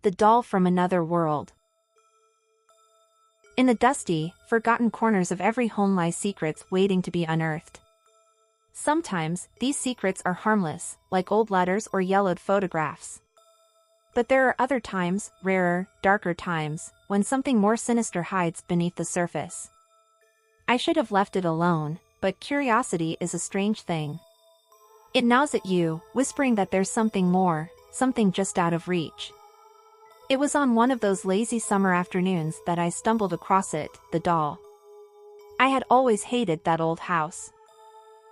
the doll from another world. In the dusty, forgotten corners of every home lie secrets waiting to be unearthed. Sometimes, these secrets are harmless, like old letters or yellowed photographs. But there are other times, rarer, darker times, when something more sinister hides beneath the surface. I should have left it alone, but curiosity is a strange thing. It gnaws at you, whispering that there's something more, something just out of reach. It was on one of those lazy summer afternoons that I stumbled across it, the doll. I had always hated that old house.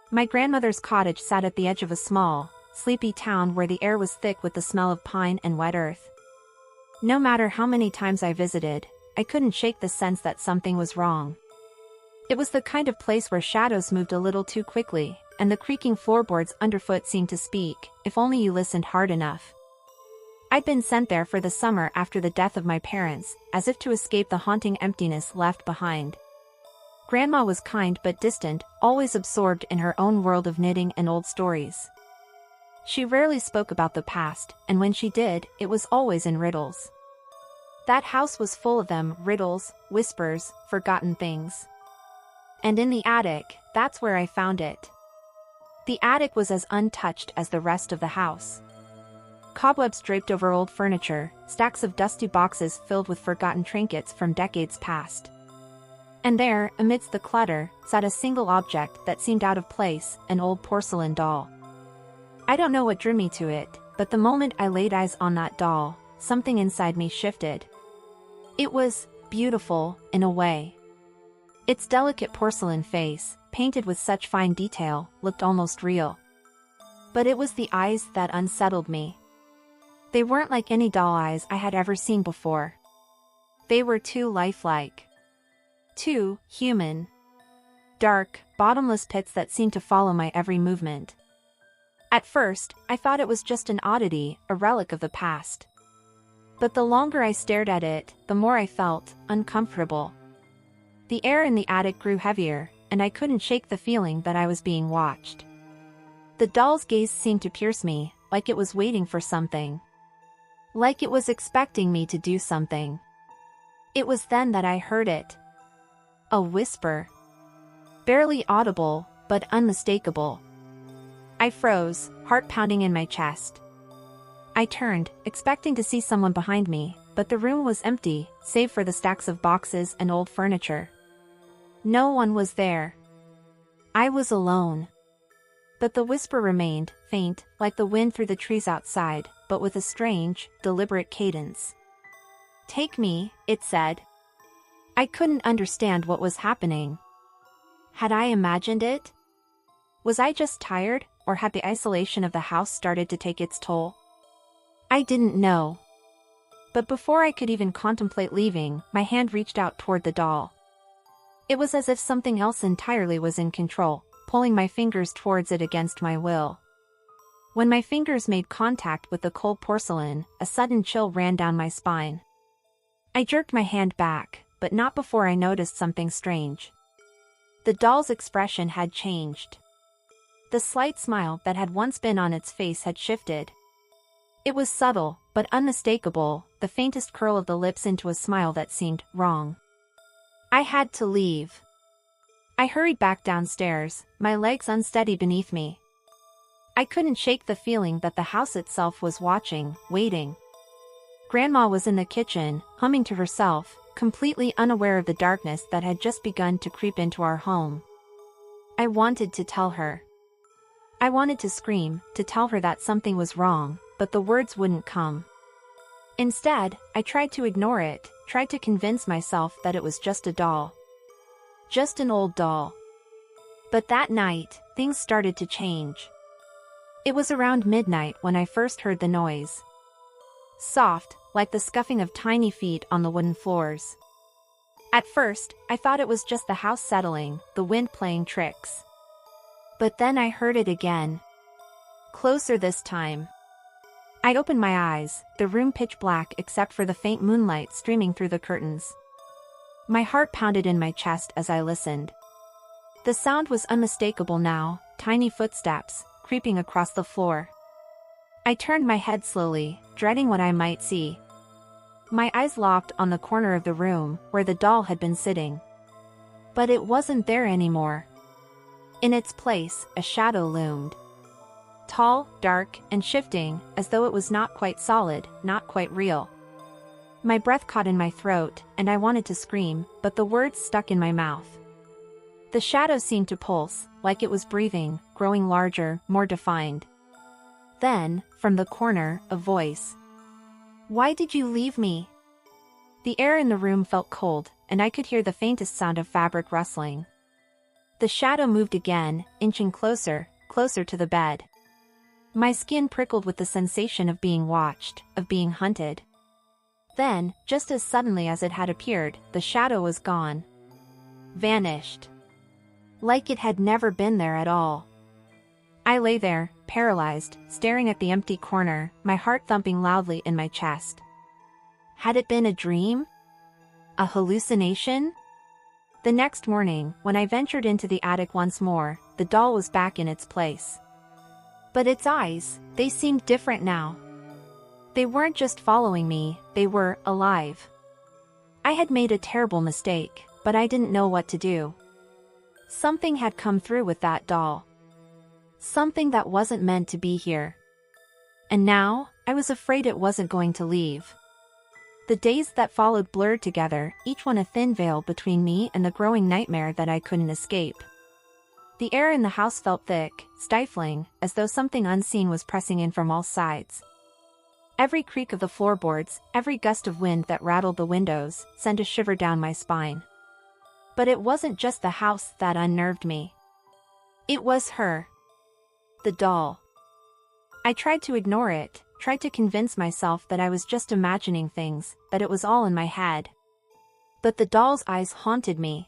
My grandmother's cottage sat at the edge of a small, sleepy town where the air was thick with the smell of pine and wet earth. No matter how many times I visited, I couldn't shake the sense that something was wrong. It was the kind of place where shadows moved a little too quickly, and the creaking floorboards underfoot seemed to speak, if only you listened hard enough. I'd been sent there for the summer after the death of my parents, as if to escape the haunting emptiness left behind. Grandma was kind but distant, always absorbed in her own world of knitting and old stories. She rarely spoke about the past, and when she did, it was always in riddles. That house was full of them, riddles, whispers, forgotten things. And in the attic, that's where I found it. The attic was as untouched as the rest of the house. Cobwebs draped over old furniture, stacks of dusty boxes filled with forgotten trinkets from decades past. And there, amidst the clutter, sat a single object that seemed out of place, an old porcelain doll. I don't know what drew me to it, but the moment I laid eyes on that doll, something inside me shifted. It was beautiful, in a way. Its delicate porcelain face, painted with such fine detail, looked almost real. But it was the eyes that unsettled me. They weren't like any doll eyes I had ever seen before. They were too lifelike. Too human. Dark, bottomless pits that seemed to follow my every movement. At first, I thought it was just an oddity, a relic of the past. But the longer I stared at it, the more I felt uncomfortable. The air in the attic grew heavier, and I couldn't shake the feeling that I was being watched. The doll's gaze seemed to pierce me, like it was waiting for something. Like it was expecting me to do something. It was then that I heard it. A whisper. Barely audible, but unmistakable. I froze, heart pounding in my chest. I turned, expecting to see someone behind me, but the room was empty, save for the stacks of boxes and old furniture. No one was there. I was alone. But the whisper remained, faint, like the wind through the trees outside, but with a strange, deliberate cadence. "Take me," it said. I couldn't understand what was happening. Had I imagined it? Was I just tired, or had the isolation of the house started to take its toll? I didn't know. But before I could even contemplate leaving, my hand reached out toward the doll. It was as if something else entirely was in control, pulling my fingers towards it against my will. When my fingers made contact with the cold porcelain, a sudden chill ran down my spine. I jerked my hand back, but not before I noticed something strange. The doll's expression had changed. The slight smile that had once been on its face had shifted. It was subtle, but unmistakable, the faintest curl of the lips into a smile that seemed wrong. I had to leave. I hurried back downstairs, my legs unsteady beneath me. I couldn't shake the feeling that the house itself was watching, waiting. Grandma was in the kitchen, humming to herself, completely unaware of the darkness that had just begun to creep into our home. I wanted to tell her. I wanted to scream, to tell her that something was wrong, but the words wouldn't come. Instead, I tried to ignore it, tried to convince myself that it was just a doll. Just an old doll. But that night, things started to change. It was around midnight when I first heard the noise. Soft, like the scuffing of tiny feet on the wooden floors. At first, I thought it was just the house settling, the wind playing tricks. But then I heard it again. Closer this time. I opened my eyes, the room pitch black except for the faint moonlight streaming through the curtains. My heart pounded in my chest as I listened. The sound was unmistakable now, tiny footsteps, creeping across the floor. I turned my head slowly, dreading what I might see. My eyes locked on the corner of the room where the doll had been sitting. But it wasn't there anymore. In its place, a shadow loomed. Tall, dark, and shifting, as though it was not quite solid, not quite real. My breath caught in my throat, and I wanted to scream, but the words stuck in my mouth. The shadow seemed to pulse, like it was breathing, growing larger, more defined. Then, from the corner, a voice. "Why did you leave me?" The air in the room felt cold, and I could hear the faintest sound of fabric rustling. The shadow moved again, inching closer, closer to the bed. My skin prickled with the sensation of being watched, of being hunted. Then, just as suddenly as it had appeared, the shadow was gone. Vanished. Like it had never been there at all. I lay there, paralyzed, staring at the empty corner, my heart thumping loudly in my chest. Had it been a dream? A hallucination? The next morning, when I ventured into the attic once more, the doll was back in its place. But its eyes, they seemed different now. They weren't just following me, they were alive. I had made a terrible mistake, but I didn't know what to do. Something had come through with that doll. Something that wasn't meant to be here. And now, I was afraid it wasn't going to leave. The days that followed blurred together, each one a thin veil between me and the growing nightmare that I couldn't escape. The air in the house felt thick, stifling, as though something unseen was pressing in from all sides. Every creak of the floorboards, every gust of wind that rattled the windows, sent a shiver down my spine. But it wasn't just the house that unnerved me. It was her. The doll. I tried to ignore it, tried to convince myself that I was just imagining things, that it was all in my head. But the doll's eyes haunted me.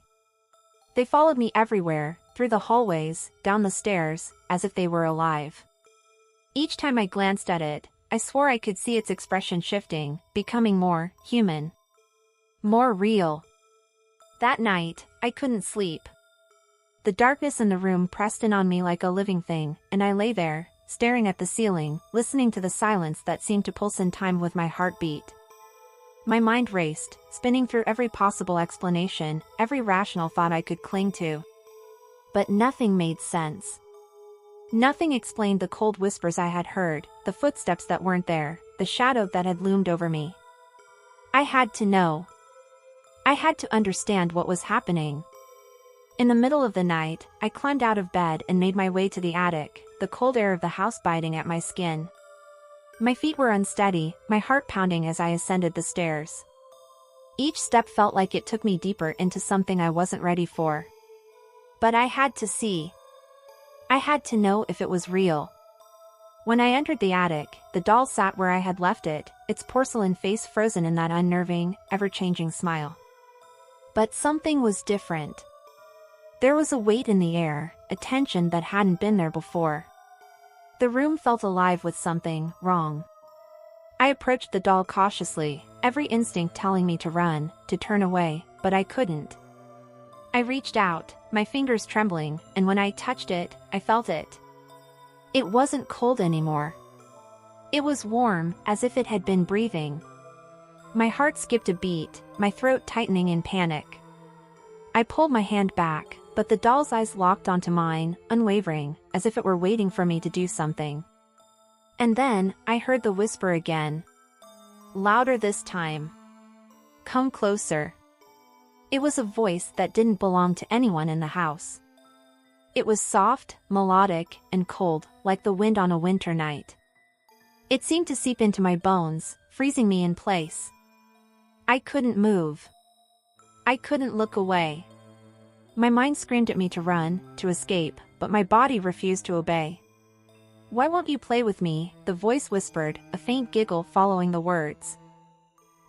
They followed me everywhere, through the hallways, down the stairs, as if they were alive. Each time I glanced at it, I swore I could see its expression shifting, becoming more human. More real. That night, I couldn't sleep. The darkness in the room pressed in on me like a living thing, and I lay there, staring at the ceiling, listening to the silence that seemed to pulse in time with my heartbeat. My mind raced, spinning through every possible explanation, every rational thought I could cling to. But nothing made sense. Nothing explained the cold whispers I had heard, the footsteps that weren't there, the shadow that had loomed over me. I had to know. I had to understand what was happening. In the middle of the night, I climbed out of bed and made my way to the attic, the cold air of the house biting at my skin. My feet were unsteady, my heart pounding as I ascended the stairs. Each step felt like it took me deeper into something I wasn't ready for. But I had to see. I had to know if it was real. When I entered the attic, the doll sat where I had left it, its porcelain face frozen in that unnerving, ever-changing smile. But something was different. There was a weight in the air, a tension that hadn't been there before. The room felt alive with something wrong. I approached the doll cautiously, every instinct telling me to run, to turn away, but I couldn't. I reached out, my fingers trembling, and when I touched it, I felt it. It wasn't cold anymore. It was warm, as if it had been breathing. My heart skipped a beat, my throat tightening in panic. I pulled my hand back, but the doll's eyes locked onto mine, unwavering, as if it were waiting for me to do something. And then, I heard the whisper again. Louder this time. Come closer. It was a voice that didn't belong to anyone in the house. It was soft, melodic, and cold, like the wind on a winter night. It seemed to seep into my bones, freezing me in place. I couldn't move. I couldn't look away. My mind screamed at me to run, to escape, but my body refused to obey. Why won't you play with me? The voice whispered, a faint giggle following the words.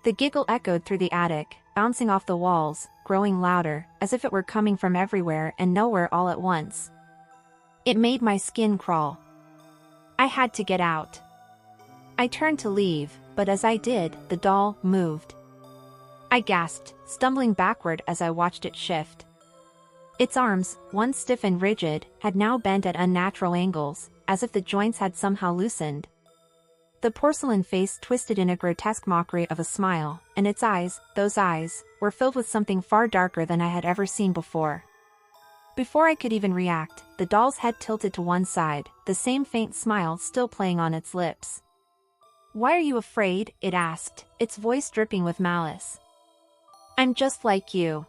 The giggle echoed through the attic, bouncing off the walls, growing louder, as if it were coming from everywhere and nowhere all at once. It made my skin crawl. I had to get out. I turned to leave, but as I did, the doll moved. I gasped, stumbling backward as I watched it shift. Its arms, once stiff and rigid, had now bent at unnatural angles, as if the joints had somehow loosened. The porcelain face twisted in a grotesque mockery of a smile, and its eyes, those eyes, were filled with something far darker than I had ever seen before. Before I could even react, the doll's head tilted to one side, the same faint smile still playing on its lips. "Why are you afraid?" it asked, its voice dripping with malice. "I'm just like you."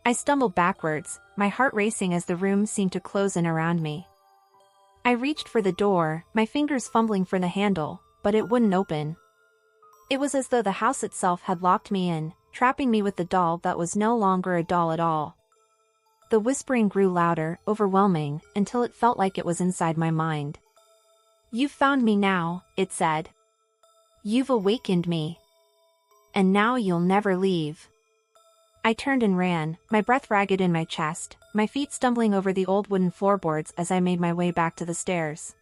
I stumbled backwards, my heart racing as the room seemed to close in around me. I reached for the door, my fingers fumbling for the handle, but it wouldn't open. It was as though the house itself had locked me in, trapping me with the doll that was no longer a doll at all. The whispering grew louder, overwhelming, until it felt like it was inside my mind. "You've found me now," it said. "You've awakened me. And now you'll never leave." I turned and ran, my breath ragged in my chest, my feet stumbling over the old wooden floorboards as I made my way back to the stairs.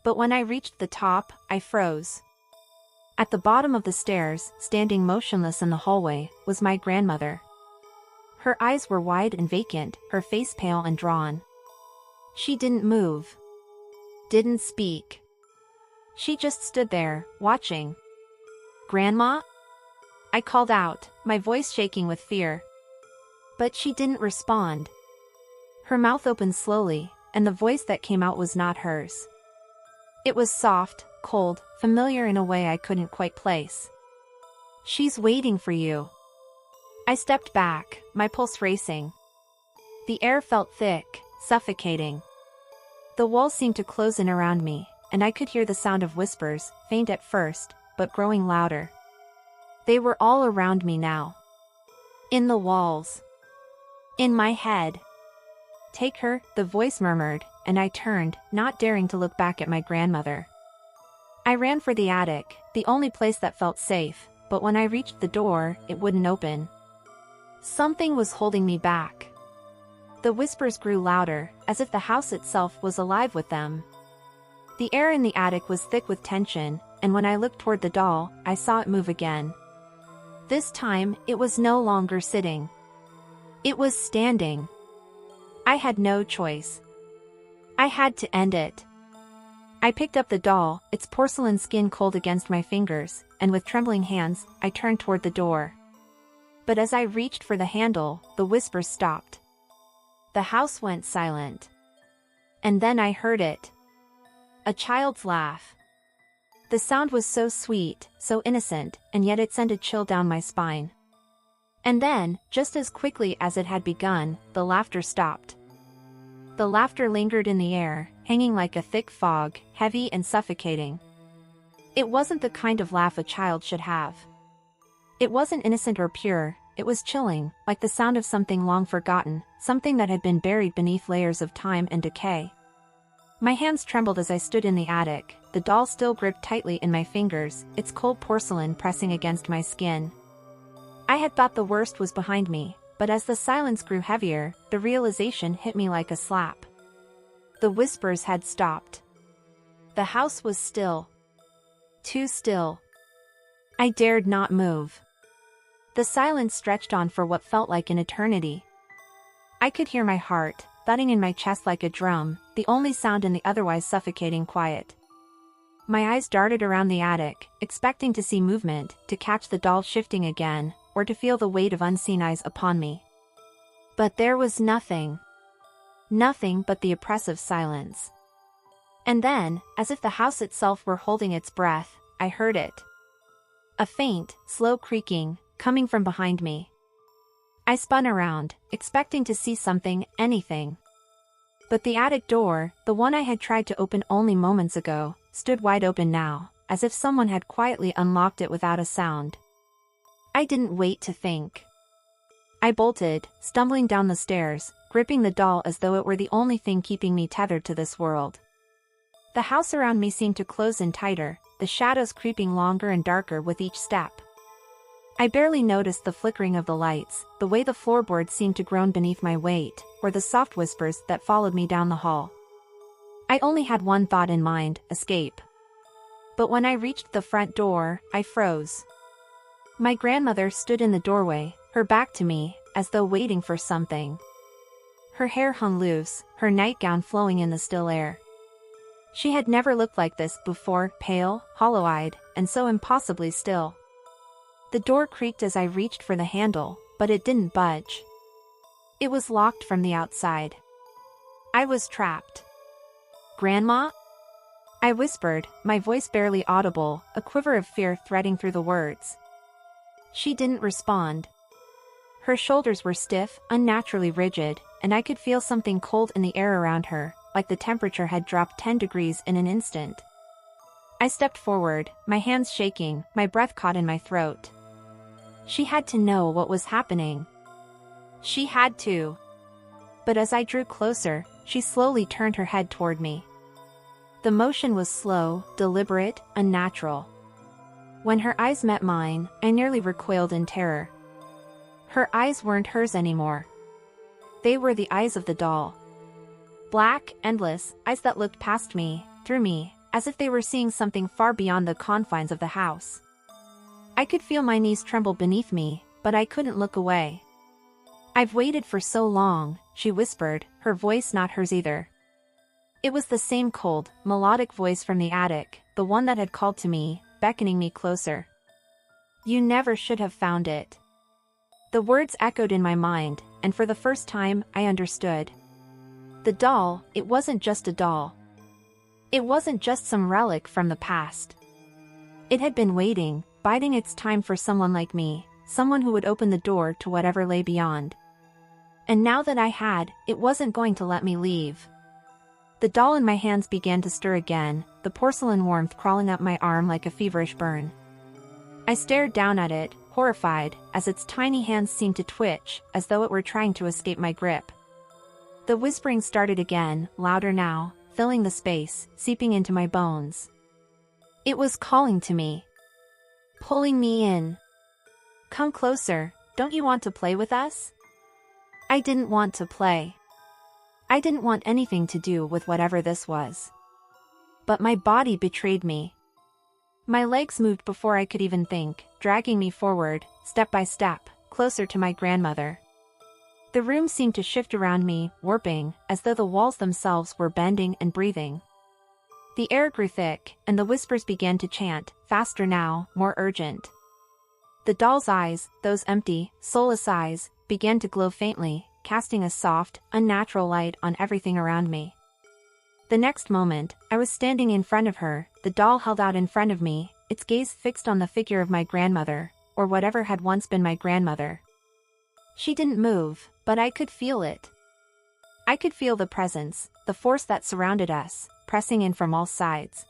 But when I reached the top, I froze. At the bottom of the stairs, standing motionless in the hallway, was my grandmother. Her eyes were wide and vacant, her face pale and drawn. She didn't move. Didn't speak. She just stood there, watching. "Grandma?" I called out, my voice shaking with fear. But she didn't respond. Her mouth opened slowly, and the voice that came out was not hers. It was soft, cold, familiar in a way I couldn't quite place. "She's waiting for you." I stepped back, my pulse racing. The air felt thick, suffocating. The walls seemed to close in around me, and I could hear the sound of whispers, faint at first, but growing louder. They were all around me now. In the walls. In my head. "Take her," the voice murmured, and I turned, not daring to look back at my grandmother. I ran for the attic, the only place that felt safe, but when I reached the door, it wouldn't open. Something was holding me back. The whispers grew louder, as if the house itself was alive with them. The air in the attic was thick with tension, and when I looked toward the doll, I saw it move again. This time, it was no longer sitting. It was standing. I had no choice. I had to end it. I picked up the doll, its porcelain skin cold against my fingers, and with trembling hands, I turned toward the door. But as I reached for the handle, the whispers stopped. The house went silent. And then I heard it. A child's laugh. The sound was so sweet, so innocent, and yet it sent a chill down my spine. And then, just as quickly as it had begun, the laughter stopped. The laughter lingered in the air, hanging like a thick fog, heavy and suffocating. It wasn't the kind of laugh a child should have. It wasn't innocent or pure, it was chilling, like the sound of something long forgotten, something that had been buried beneath layers of time and decay. My hands trembled as I stood in the attic, the doll still gripped tightly in my fingers, its cold porcelain pressing against my skin. I had thought the worst was behind me, but as the silence grew heavier, the realization hit me like a slap. The whispers had stopped. The house was still. Too still. I dared not move. The silence stretched on for what felt like an eternity. I could hear my heart, thudding in my chest like a drum, the only sound in the otherwise suffocating quiet. My eyes darted around the attic, expecting to see movement, to catch the doll shifting again, or to feel the weight of unseen eyes upon me. But there was nothing. Nothing but the oppressive silence. And then, as if the house itself were holding its breath, I heard it. A faint, slow creaking, coming from behind me. I spun around, expecting to see something, anything. But the attic door, the one I had tried to open only moments ago, stood wide open now, as if someone had quietly unlocked it without a sound. I didn't wait to think. I bolted, stumbling down the stairs, gripping the doll as though it were the only thing keeping me tethered to this world. The house around me seemed to close in tighter, the shadows creeping longer and darker with each step. I barely noticed the flickering of the lights, the way the floorboards seemed to groan beneath my weight, or the soft whispers that followed me down the hall. I only had one thought in mind, escape. But when I reached the front door, I froze. My grandmother stood in the doorway, her back to me, as though waiting for something. Her hair hung loose, her nightgown flowing in the still air. She had never looked like this before, pale, hollow-eyed, and so impossibly still. The door creaked as I reached for the handle, but it didn't budge. It was locked from the outside. I was trapped. "Grandma?" I whispered, my voice barely audible, a quiver of fear threading through the words. She didn't respond. Her shoulders were stiff, unnaturally rigid, and I could feel something cold in the air around her, like the temperature had dropped 10 degrees in an instant. I stepped forward, my hands shaking, my breath caught in my throat. She had to know what was happening. She had to. But as I drew closer, she slowly turned her head toward me. The motion was slow, deliberate, unnatural. When her eyes met mine, I nearly recoiled in terror. Her eyes weren't hers anymore. They were the eyes of the doll. Black, endless, eyes that looked past me, through me, as if they were seeing something far beyond the confines of the house. I could feel my knees tremble beneath me, but I couldn't look away. "I've waited for so long," she whispered, her voice not hers either. It was the same cold, melodic voice from the attic, the one that had called to me, beckoning me closer. "You never should have found it." The words echoed in my mind, and for the first time, I understood. The doll, it wasn't just a doll. It wasn't just some relic from the past. It had been waiting, biding its time for someone like me, someone who would open the door to whatever lay beyond. And now that I had, it wasn't going to let me leave. The doll in my hands began to stir again, the porcelain warmth crawling up my arm like a feverish burn. I stared down at it, horrified, as its tiny hands seemed to twitch, as though it were trying to escape my grip. The whispering started again, louder now, filling the space, seeping into my bones. It was calling to me. Pulling me in. "Come closer, don't you want to play with us?" I didn't want to play. I didn't want anything to do with whatever this was. But my body betrayed me. My legs moved before I could even think, dragging me forward, step by step, closer to my grandmother. The room seemed to shift around me, warping, as though the walls themselves were bending and breathing. The air grew thick, and the whispers began to chant, faster now, more urgent. The doll's eyes, those empty, soulless eyes, began to glow faintly, casting a soft, unnatural light on everything around me. The next moment, I was standing in front of her, the doll held out in front of me, its gaze fixed on the figure of my grandmother, or whatever had once been my grandmother. She didn't move, but I could feel it. I could feel the presence, the force that surrounded us, pressing in from all sides.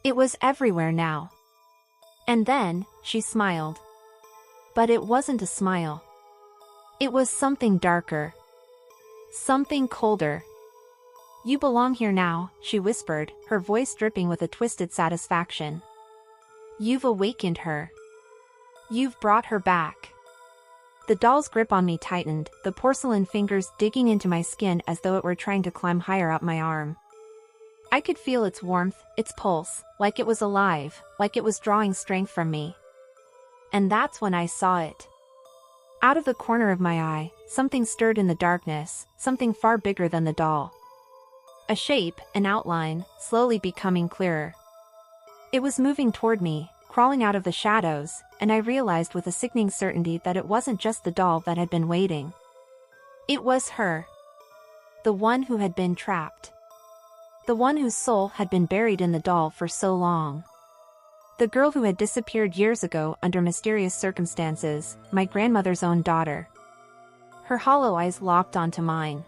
It was everywhere now. And then, she smiled. But it wasn't a smile. It was something darker. Something colder. "You belong here now," she whispered, her voice dripping with a twisted satisfaction. "You've awakened her. You've brought her back." The doll's grip on me tightened, the porcelain fingers digging into my skin as though it were trying to climb higher up my arm. I could feel its warmth, its pulse, like it was alive, like it was drawing strength from me. And that's when I saw it. Out of the corner of my eye, something stirred in the darkness, something far bigger than the doll. A shape, an outline, slowly becoming clearer. It was moving toward me, crawling out of the shadows, and I realized with a sickening certainty that it wasn't just the doll that had been waiting. It was her. The one who had been trapped. The one whose soul had been buried in the doll for so long. The girl who had disappeared years ago under mysterious circumstances, my grandmother's own daughter. Her hollow eyes locked onto mine.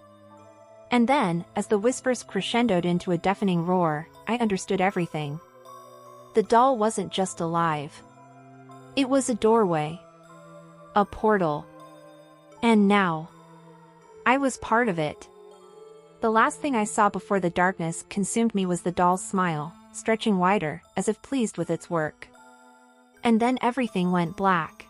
And then, as the whispers crescendoed into a deafening roar, I understood everything. The doll wasn't just alive. It was a doorway. A portal. And now, I was part of it. The last thing I saw before the darkness consumed me was the doll's smile, stretching wider, as if pleased with its work. And then everything went black.